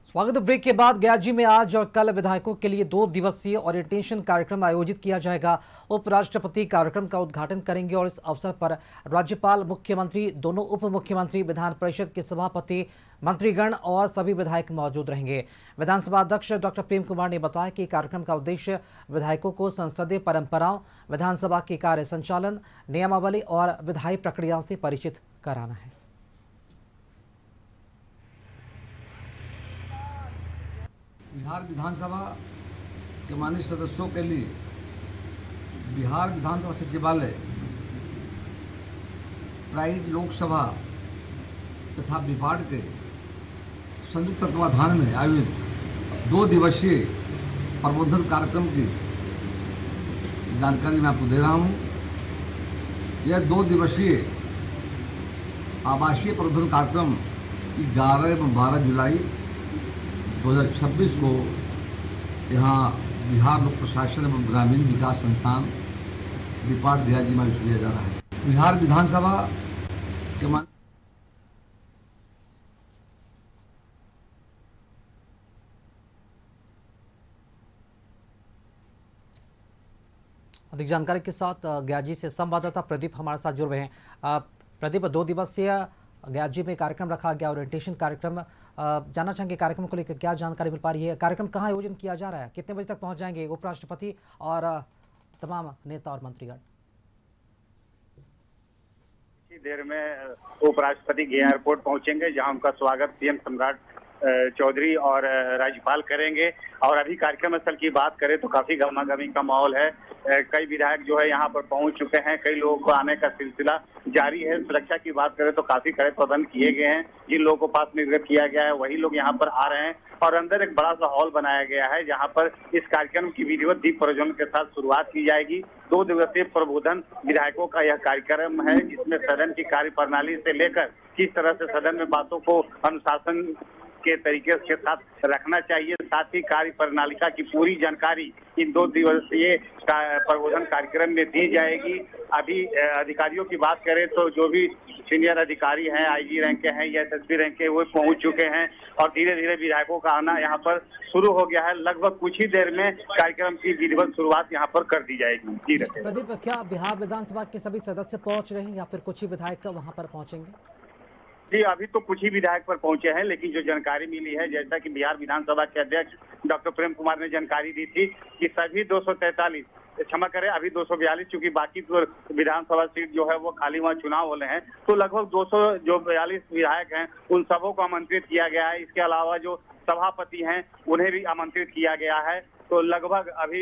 स्वागत है। ब्रेक के बाद गयाजी में आज और कल विधायकों के लिए 2 दिवसीय ओरिएंटेशन कार्यक्रम आयोजित किया जाएगा। उपराष्ट्रपति कार्यक्रम का उद्घाटन करेंगे और इस अवसर पर राज्यपाल, मुख्यमंत्री, दोनों उप मुख्यमंत्री, विधान परिषद के सभापति, मंत्रीगण और सभी विधायक मौजूद रहेंगे। विधानसभा अध्यक्ष डॉक्टर प्रेम कुमार ने बताया कि कार्यक्रम का उद्देश्य विधायकों को संसदीय परंपराओं, विधानसभा के कार्य संचालन, नियमावली और विधायी प्रक्रियाओं से परिचित कराना है। बिहार विधानसभा के माननीय सदस्यों के लिए बिहार विधानसभा सचिवालय, प्राइड लोकसभा तथा विभाग के संयुक्त तत्वाधान में आयोजित 2 दिवसीय प्रबोधन कार्यक्रम की जानकारी मैं आपको दे रहा हूँ। यह 2 दिवसीय आवासीय प्रबोधन कार्यक्रम 11 एवं 12 जुलाई 2026 को यहाँ बिहार लोक प्रशासन एवं ग्रामीण विकास संस्थान डिपार्ट गयाजी में आयोजित किया जा रहा है। बिहार विधानसभा के अधिक जानकारी के साथ गयाजी से संवाददाता प्रदीप हमारे साथ जुड़ रहे हैं। प्रदीप, 2 दिवसीय गयाजी में कार्यक्रम रखा गया, ओरिएंटेशन कार्यक्रम। जानना चाहेंगे कार्यक्रम को लेकर क्या जानकारी मिल पा रही है? कार्यक्रम कहाँ आयोजन किया जा रहा है? कितने बजे तक पहुंच जाएंगे उपराष्ट्रपति और तमाम नेता और मंत्रीगण? कुछ देर में उपराष्ट्रपति गया एयरपोर्ट पहुंचेंगे, जहां उनका स्वागत सीएम सम्राट चौधरी और राज्यपाल करेंगे। और अभी कार्यक्रम स्थल की बात करें तो काफी गहमागहमी का माहौल है। कई विधायक जो है यहाँ पर पहुंच चुके हैं, कई लोगों को आने का सिलसिला जारी है। सुरक्षा की बात करें तो काफी कड़े प्रबंध किए गए हैं। जिन लोगों को पास निर्गत किया गया है वही लोग यहाँ पर आ रहे हैं और अंदर एक बड़ा सा हॉल बनाया गया है, जहाँ पर इस कार्यक्रम की विधिवत दीप प्रज्वलन के साथ शुरुआत की जाएगी। 2 दिवसीय प्रबोधन विधायकों का यह कार्यक्रम है, जिसमें सदन की कार्य प्रणाली से लेकर किस तरह से सदन में बातों को अनुशासन के तरीके के साथ रखना चाहिए, साथ ही कार्य प्रणालिका की पूरी जानकारी इन 2 दिवसीय प्रबोधन कार्यक्रम में दी जाएगी। अभी अधिकारियों की बात करें तो जो भी सीनियर अधिकारी हैं, आईजी रैंक के हैं या एसएसपी रैंक के, वो पहुंच चुके हैं और धीरे धीरे विधायकों का आना यहाँ पर शुरू हो गया है। लगभग कुछ ही देर में कार्यक्रम की विधिवत शुरुआत यहाँ पर कर दी जाएगी। जी प्रदीप, क्या बिहार विधानसभा के सभी सदस्य पहुंच रहे हैं या फिर कुछ ही विधायक वहां पर पहुंचेंगे? जी, अभी तो कुछ ही विधायक पर पहुंचे हैं, लेकिन जो जानकारी मिली है, जैसा कि बिहार विधानसभा के अध्यक्ष डॉक्टर प्रेम कुमार ने जानकारी दी थी कि सभी 243, क्षमा करें अभी 242, चूंकि बाकी तो विधानसभा सीट जो है वो खाली वहाँ चुनाव होने हैं, तो लगभग 242 विधायक हैं, उन सबों को आमंत्रित किया गया है। इसके अलावा जो सभापति हैं उन्हें भी आमंत्रित किया गया है। तो लगभग अभी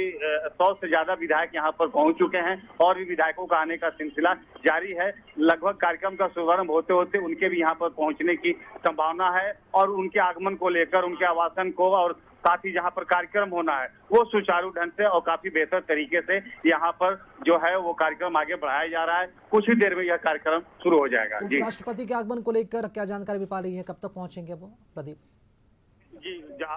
100 से ज्यादा विधायक यहाँ पर पहुंच चुके हैं और भी विधायकों का आने का सिलसिला जारी है। लगभग कार्यक्रम का शुभारंभ होते होते उनके भी यहाँ पर पहुंचने की संभावना है और उनके आगमन को लेकर, उनके आवासन को और साथ ही जहाँ पर कार्यक्रम होना है वो सुचारू ढंग से और काफी बेहतर तरीके से यहाँ पर जो है वो कार्यक्रम आगे बढ़ाया जा रहा है। कुछ ही देर में यह कार्यक्रम शुरू हो जाएगा। जी, राष्ट्रपति के आगमन को लेकर क्या जानकारी मिल पा रही है? कब तक पहुंचेंगे वो, प्रदीप? जी,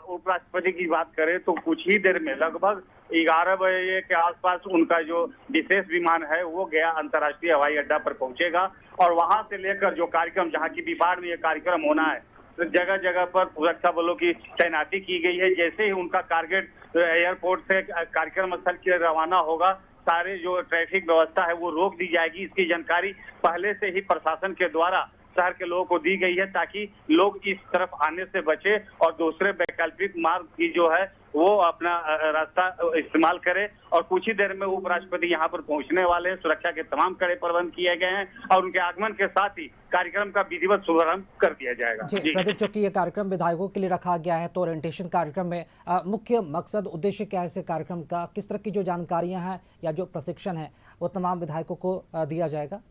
उपराष्ट्रपति की बात करें तो कुछ ही देर में लगभग 11 बजे के आसपास उनका जो विशेष विमान है वो गया अंतर्राष्ट्रीय हवाई अड्डा पर पहुंचेगा और वहां से लेकर जो कार्यक्रम, जहां की विभाग में ये कार्यक्रम होना है, तो जगह जगह पर सुरक्षा बलों की तैनाती की गई है। जैसे ही उनका कारगिल एयरपोर्ट से कार्यक्रम स्थल के रवाना होगा, सारे जो ट्रैफिक व्यवस्था है वो रोक दी जाएगी। इसकी जानकारी पहले से ही प्रशासन के द्वारा शहर के लोगों को दी गई है, ताकि लोग इस तरफ आने से बचे और दूसरे वैकल्पिक मार्ग की जो है वो अपना रास्ता इस्तेमाल करे। और कुछ ही देर में उपराष्ट्रपति यहाँ पर पहुंचने वाले हैं। सुरक्षा के तमाम कड़े प्रबंध किए गए हैं और उनके आगमन के साथ ही कार्यक्रम का विधिवत शुभारंभ कर दिया जाएगा। जी प्रदीप, चूंकि ये कार्यक्रम विधायकों के लिए रखा गया है, तो ओरिएंटेशन कार्यक्रम में मुख्य मकसद, उद्देश्य क्या है इस कार्यक्रम का? किस तरह की जो जानकारियां हैं या जो प्रशिक्षण है वो तमाम विधायकों को दिया जाएगा?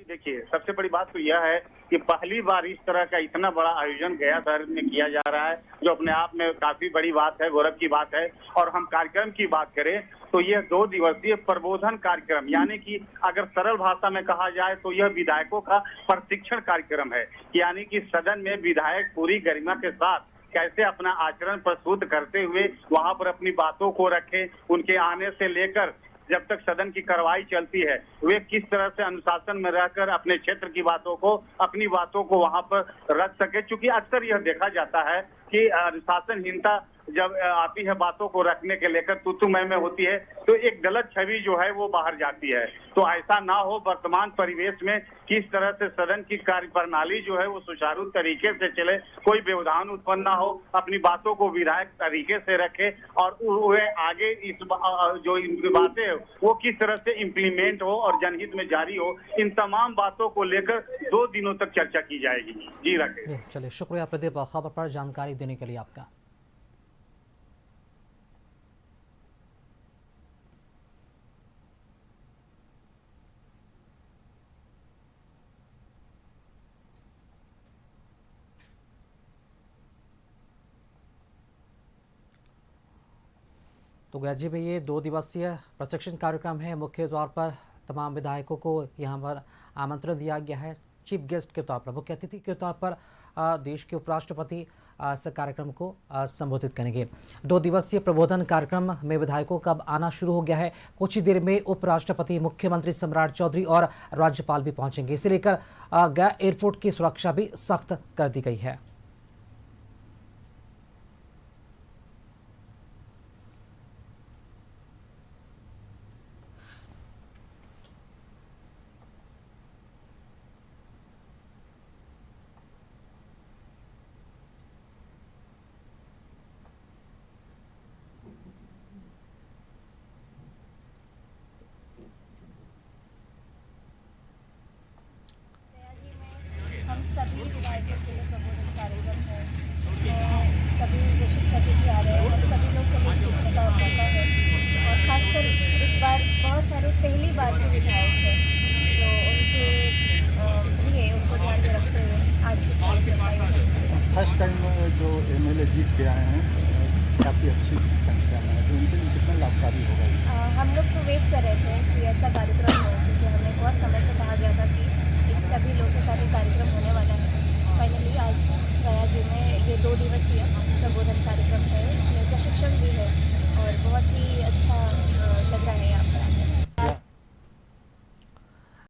देखिए, सबसे बड़ी बात तो यह है कि पहली बार इस तरह का इतना बड़ा आयोजन गया शहर में किया जा रहा है, जो अपने आप में काफी बड़ी बात है, गौरव की बात है। और हम कार्यक्रम की बात करें तो यह 2 दिवसीय प्रबोधन कार्यक्रम, यानी कि अगर सरल भाषा में कहा जाए तो यह विधायकों का प्रशिक्षण कार्यक्रम है। यानी कि सदन में विधायक पूरी गरिमा के साथ कैसे अपना आचरण प्रस्तुत करते हुए वहां पर अपनी बातों को रखें, उनके आने से लेकर जब तक सदन की कार्रवाई चलती है वे किस तरह से अनुशासन में रहकर अपने क्षेत्र की बातों को, अपनी बातों को वहां पर रख सके। चूंकि अक्सर यह देखा जाता है कि अनुशासनहीनता जब आती है बातों को रखने के लेकर तू मैं होती है तो एक गलत छवि जो है वो बाहर जाती है। तो ऐसा ना हो, वर्तमान परिवेश में किस तरह से सदन की कार्य प्रणाली जो है वो सुचारू तरीके से चले, कोई व्यवधान उत्पन्न ना हो, अपनी बातों को विधायक तरीके से रखे और वे आगे इस जो इनकी बातें है वो किस तरह से इम्प्लीमेंट हो और जनहित में जारी हो, इन तमाम बातों को लेकर 2 दिनों तक चर्चा की जाएगी। जी राकेश। चलिए, शुक्रिया प्रदीप, खबर पर जानकारी देने के लिए आपका। तो गया में ये 2 दिवसीय प्रशिक्षण कार्यक्रम है। मुख्य तौर पर तमाम विधायकों को यहाँ पर आमंत्रण दिया गया है। चीफ गेस्ट के तौर पर, मुख्य अतिथि के तौर पर देश के उपराष्ट्रपति इस कार्यक्रम को संबोधित करेंगे। 2 दिवसीय प्रबोधन कार्यक्रम में विधायकों का अब आना शुरू हो गया है। कुछ ही देर में उपराष्ट्रपति, मुख्यमंत्री सम्राट चौधरी और राज्यपाल भी पहुंचेंगे। इसे लेकर गया एयरपोर्ट की सुरक्षा भी सख्त कर दी गई है। हम सभी विधायकों के लिए प्रबोधन कार्यक्रम है, इसमें सभी विशिष्ट अतिथि आ रहे हैं। हम सभी लोग को एक सीखने का मौका है और खासकर इस बार बहुत सारे पहली बार के विधायक हैं, तो उनके लिए उनको ध्यान में रखते हुए आज के कार्यक्रम का आयोजन किया। फर्स्ट टाइम जो एमएलए जीत के आए हैं काफ़ी अच्छी संख्या में है, तो उनके लिए कितना लाभकारी होगा? हम लोग तो वेट कर रहे थे कि ऐसा कार्यक्रम हो, क्योंकि हमें बहुत समय से कहा गया था कि सभी लोगों के साथ कार्यक्रम होने वाला है। फाइनली आज गया जी में ये 2 दिवसीय प्रबोधन कार्यक्रम है, इसमें प्रशिक्षण भी है और बहुत ही अच्छा लग रहा है।